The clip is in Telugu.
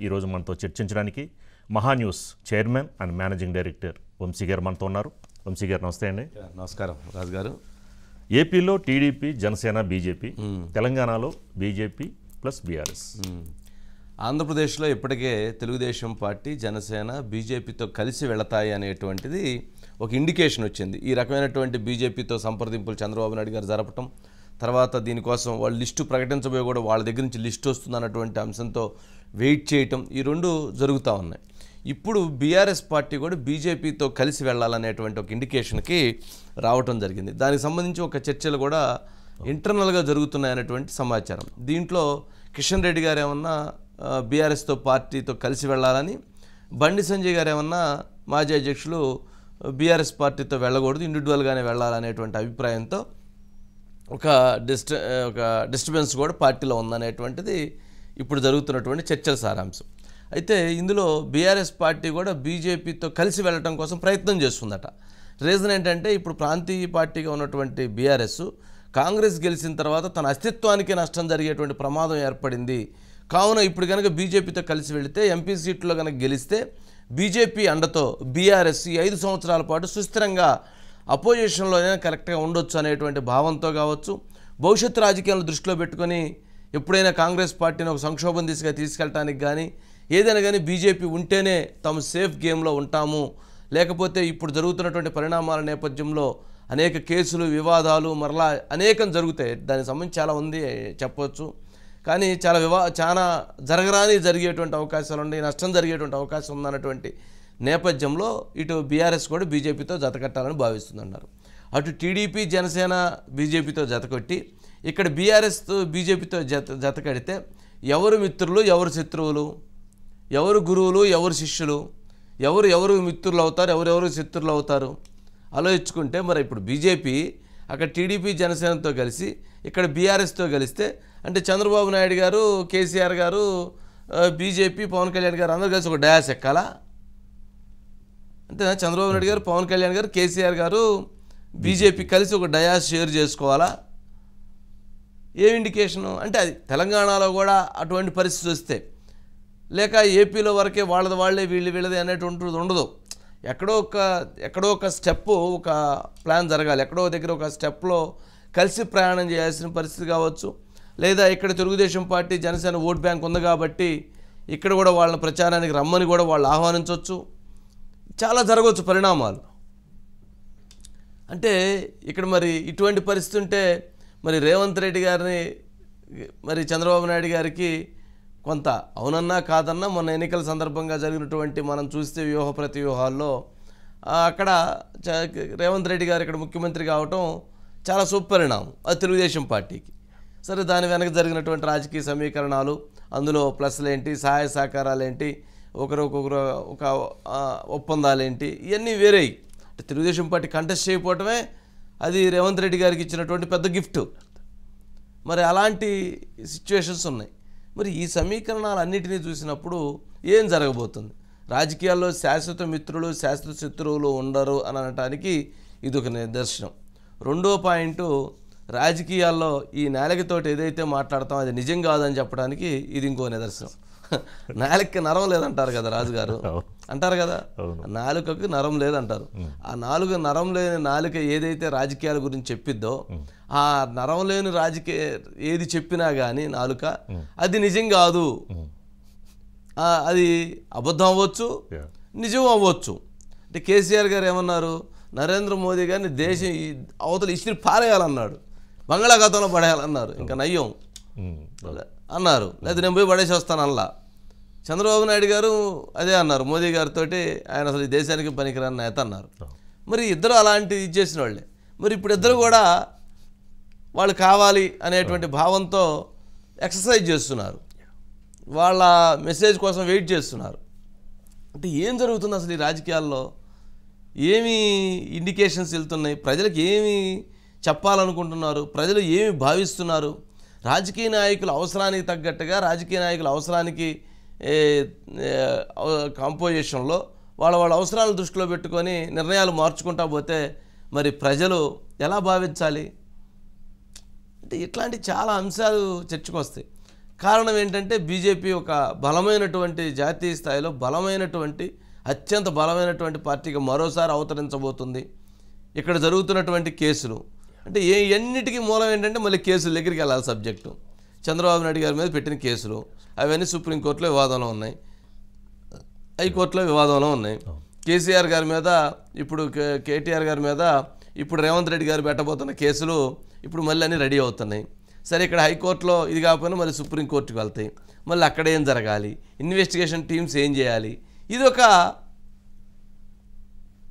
ఈరోజు మనతో చర్చించడానికి Mahaa News chairman and managing director Vamsi గారు మనతో ఉన్నారు. వంశీ గారు నమస్తే అండి. నమస్కారం రాజు గారు. ఏపీలో టీడీపీ, జనసేన, బీజేపీ, తెలంగాణలో బీజేపీ ప్లస్ బీఆర్ఎస్. ఆంధ్రప్రదేశ్లో ఇప్పటికే తెలుగుదేశం పార్టీ, జనసేన బీజేపీతో కలిసి వెళతాయి అనేటువంటిది ఒక ఇండికేషన్ వచ్చింది. ఈ రకమైనటువంటి బీజేపీతో సంప్రదింపులు చంద్రబాబు నాయుడు గారు జరపటం, తర్వాత దీనికోసం వాళ్ళు లిస్టు ప్రకటించబోయే కూడా వాళ్ళ దగ్గర నుంచి లిస్టు వస్తుందన్నటువంటి అంశంతో వెయిట్ చేయటం, ఈ రెండు జరుగుతూ ఉన్నాయి. ఇప్పుడు బీఆర్ఎస్ పార్టీ కూడా బీజేపీతో కలిసి వెళ్ళాలనేటువంటి ఒక ఇండికేషన్కి రావటం జరిగింది. దానికి సంబంధించి ఒక చర్చలు కూడా ఇంటర్నల్గా జరుగుతున్నాయనేటువంటి సమాచారం. దీంట్లో కిషన్ రెడ్డి గారు ఏమన్నా బీఆర్ఎస్తో పార్టీతో కలిసి వెళ్ళాలని, బండి సంజయ్ గారు ఏమన్నా మాజీ అధ్యక్షులు బీఆర్ఎస్ పార్టీతో వెళ్ళకూడదు, ఇండివిజువల్గానే వెళ్ళాలనేటువంటి అభిప్రాయంతో ఒక డిస్టర్బెన్స్ కూడా పార్టీలో ఉందనేటువంటిది ఇప్పుడు జరుగుతున్నటువంటి చర్చల సారాంశం. అయితే ఇందులో బీఆర్ఎస్ పార్టీ కూడా బీజేపీతో కలిసి వెళ్ళటం కోసం ప్రయత్నం చేస్తుందట. రీజన్ ఏంటంటే ఇప్పుడు ప్రాంతీయ పార్టీగా ఉన్నటువంటి బీఆర్ఎస్ కాంగ్రెస్ గెలిచిన తర్వాత తన అస్తిత్వానికి నష్టం జరిగేటువంటి ప్రమాదం ఏర్పడింది. కావున ఇప్పుడు కనుక బీజేపీతో కలిసి వెళితే ఎంపీ సీట్లో కనుక గెలిస్తే బీజేపీ అండతో బీఆర్ఎస్ ఈ 5 సంవత్సరాల పాటు సుస్థిరంగా అపోజిషన్లోనే కరెక్ట్గా ఉండొచ్చు అనేటువంటి భావంతో కావచ్చు, భవిష్యత్తు రాజకీయాలను దృష్టిలో పెట్టుకొని ఎప్పుడైనా కాంగ్రెస్ పార్టీని ఒక సంక్షోభం దిశగా తీసుకెళ్ళటానికి కానీ ఏదైనా కానీ బీజేపీ ఉంటేనే తాము సేఫ్ గేమ్లో ఉంటాము, లేకపోతే ఇప్పుడు జరుగుతున్నటువంటి పరిణామాల నేపథ్యంలో అనేక కేసులు, వివాదాలు మరలా అనేకం జరుగుతాయి. దానికి సంబంధించి చాలా ఉంది చెప్పవచ్చు. కానీ చాలా జరిగేటువంటి అవకాశాలు ఉన్నాయి, నష్టం జరిగేటువంటి అవకాశం ఉందన్నటువంటి నేపథ్యంలో ఇటు బీఆర్ఎస్ కూడా బీజేపీతో జతకట్టాలని భావిస్తుందన్నారు. అటు టీడీపీ, జనసేన బీజేపీతో జతకొట్టి ఇక్కడ బీఆర్ఎస్తో బీజేపీతో జతకడితే ఎవరు మిత్రులు, ఎవరు శత్రువులు, ఎవరు గురువులు, ఎవరు శిష్యులు, ఎవరు మిత్రులు అవుతారు, ఎవరెవరు శత్రువులు అవుతారు ఆలోచించుకుంటే మరి ఇప్పుడు బీజేపీ అక్కడ టీడీపీ, జనసేనతో కలిసి ఇక్కడ బీఆర్ఎస్తో కలిస్తే అంటే చంద్రబాబు నాయుడు గారు, కేసీఆర్ గారు, బీజేపీ, పవన్ కళ్యాణ్ గారు అందరూ కలిసి ఒక డయాస్ ఎక్కాలా? అంతేనా? చంద్రబాబు నాయుడు గారు, పవన్ కళ్యాణ్ గారు, కేసీఆర్ గారు, బీజేపీ కలిసి ఒక డయాస్ షేర్ చేసుకోవాలా? ఏ ఇండికేషను అంటే అది తెలంగాణలో కూడా అటువంటి పరిస్థితి వస్తే, లేక ఏపీలో వరకే వాళ్ళదే వీళ్ళది అనేటువంటిది ఉండదు. ఎక్కడో ఒక స్టెప్, ఒక ప్లాన్ జరగాలి. ఎక్కడో దగ్గర ఒక స్టెప్లో కలిసి ప్రయాణం చేయాల్సిన పరిస్థితి కావచ్చు, లేదా ఇక్కడ Telugu Desam party, Janasena vote bank ఉంది కాబట్టి ఇక్కడ కూడా వాళ్ళ ప్రచారానికి రమ్మని కూడా వాళ్ళు ఆహ్వానించవచ్చు. చాలా జరగవచ్చు పరిణామాలు. అంటే ఇక్కడ మరి ఇటువంటి పరిస్థితి ఉంటే మరి రేవంత్ రెడ్డి గారిని, మరి చంద్రబాబు నాయుడు గారికి కొంత అవునన్నా కాదన్నా మొన్న ఎన్నికల సందర్భంగా జరిగినటువంటి మనం చూస్తే వ్యూహ ప్రతివ్యూహాల్లో అక్కడ రేవంత్ రెడ్డి గారు ఇక్కడ ముఖ్యమంత్రి కావటం చాలా సుపరిణామం అది తెలుగుదేశం పార్టీకి. సరే, దాని వెనక జరిగినటువంటి రాజకీయ సమీకరణాలు, అందులో ప్లస్లు ఏంటి, సహాయ సహకారాలు ఏంటి, ఒకరొకరు ఒక ఒప్పందాలు ఏంటి, ఇవన్నీ వేరేయి. అంటే తెలుగుదేశం పార్టీ కంటెస్ట్ చేయకపోవటమే అది రేవంత్ రెడ్డి గారికి ఇచ్చినటువంటి పెద్ద గిఫ్ట్. మరి అలాంటి సిచ్యువేషన్స్ ఉన్నాయి. మరి ఈ సమీకరణాలన్నిటినీ చూసినప్పుడు ఏం జరగబోతుంది? రాజకీయాల్లో శాశ్వత మిత్రులు, శాశ్వత శత్రువులు ఉండరు అని అనటానికి ఇది ఒక నిదర్శనం. రెండో పాయింట్, రాజకీయాల్లో ఈ నాలుకతోటి ఏదైతే మాట్లాడతామో అది నిజం కాదని చెప్పడానికి ఇది ఇంకో నిదర్శనం. నాలుకకి నరం లేదంటారు కదా రాజుగారు, అంటారు కదా, నాలుకకి నరం లేదంటారు. ఆ నరం లేని నాలుక ఏదైతే రాజకీయాల గురించి చెప్పిద్దో, ఆ నరం లేని రాజకీయ ఏది చెప్పినా కానీ నాలుక అది నిజం కాదు. అది అబద్ధం అవ్వచ్చు, నిజం అవ్వచ్చు. అంటే కేసీఆర్ గారు ఏమన్నారు, నరేంద్ర మోదీ గారిని దేశం అవతల ఇస్త్రీ పారేయాలన్నాడు, బంగాళాఖాతంలో పడేయాలన్నారు, ఇంకా నయ్యం అన్నారు, లేదా నేను పోయి పడేసి వస్తాను అలా. చంద్రబాబు నాయుడు గారు అదే అన్నారు, మోదీ గారితో ఆయన అసలు ఈ దేశానికి పనికిరాని నేత అన్నారు. మరి ఇద్దరు అలాంటి ఇచ్చేసిన వాళ్ళే. మరి ఇప్పుడు ఇద్దరు కూడా వాళ్ళు కావాలి అనేటువంటి భావంతో ఎక్సర్సైజ్ చేస్తున్నారు, వాళ్ళ మెసేజ్ కోసం వెయిట్ చేస్తున్నారు. అంటే ఏం జరుగుతుంది అసలు ఈ రాజకీయాల్లో? ఏమి ఇండికేషన్స్ వెళ్తున్నాయి? ప్రజలకు ఏమి చెప్పాలనుకుంటున్నారు? ప్రజలు ఏమి భావిస్తున్నారు? రాజకీయ నాయకుల అవసరానికి తగ్గట్టుగా, రాజకీయ నాయకుల అవసరానికి కాంపోజిషన్లో వాళ్ళ అవసరాలను దృష్టిలో పెట్టుకొని నిర్ణయాలు మార్చుకుంటా పోతే మరి ప్రజలు ఎలా భావించాలి? అంటే ఇట్లాంటి చాలా అంశాలు చర్చకు వస్తాయి. కారణం ఏంటంటే బీజేపీ ఒక బలమైనటువంటి జాతీయ స్థాయిలో బలమైనటువంటి అత్యంత బలమైనటువంటి పార్టీగా మరోసారి అవతరించబోతుంది. ఇక్కడ జరుగుతున్నటువంటి కేసులు అంటే ఎన్నిటికీ మూలం ఏంటంటే మళ్ళీ కేసుల దగ్గరికి వెళ్ళాలి. సబ్జెక్టు చంద్రబాబు నాయుడు గారి మీద పెట్టిన కేసులు అవన్నీ సుప్రీంకోర్టులో వివాదంలో ఉన్నాయి, హైకోర్టులో వివాదంలో ఉన్నాయి. కేసీఆర్ గారి మీద ఇప్పుడు కేటీఆర్ గారి మీద ఇప్పుడు రేవంత్ రెడ్డి గారు పెట్టబోతున్న కేసులు ఇప్పుడు మళ్ళీ అన్నీ రెడీ అవుతున్నాయి. సరే ఇక్కడ హైకోర్టులో ఇది కాకపోయినా మళ్ళీ సుప్రీంకోర్టుకి వెళ్తాయి. మళ్ళీ అక్కడ ఏం జరగాలి, ఇన్వెస్టిగేషన్ టీమ్స్ ఏం చేయాలి, ఇది ఒక